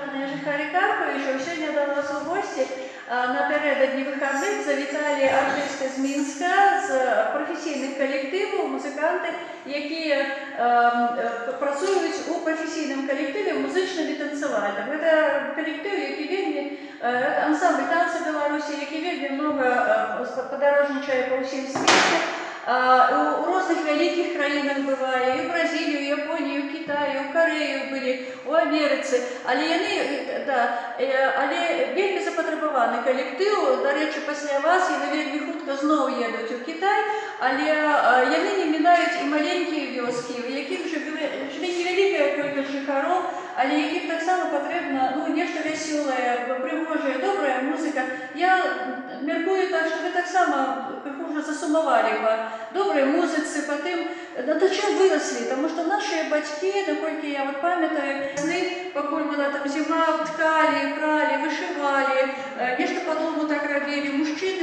шановні жихарі Карповича, сьогодні до нас у гості напередодні вихідних завітали артисти з Мінська, з професійних колективів, музиканти, які працюють у професійному колективі музичним і танцювальним. Це колектив, який вельми, ансамбль танцю Білорусі, який вельми много подорожничає по всім світі. У різних великих країнах буває, і в Бразилію, і Японію, і в Китаї, і в Кореї були, у Америці. Але вельми запотребований колектив. До речі, після вас вони вельми хутко знову їдуть у Китай, але вони не минають і маленькі вёски, в яких живе невелика кількість жихарів, але яким так само потрібно нечто веселе, пригожее, добра музика. Я міркую так, що ви так само вже засумували по добрій музиці, по тим, на чим виросли, тому що наші батьки, наскільки я пам'ятаю, поки була там зима, ткали, прали,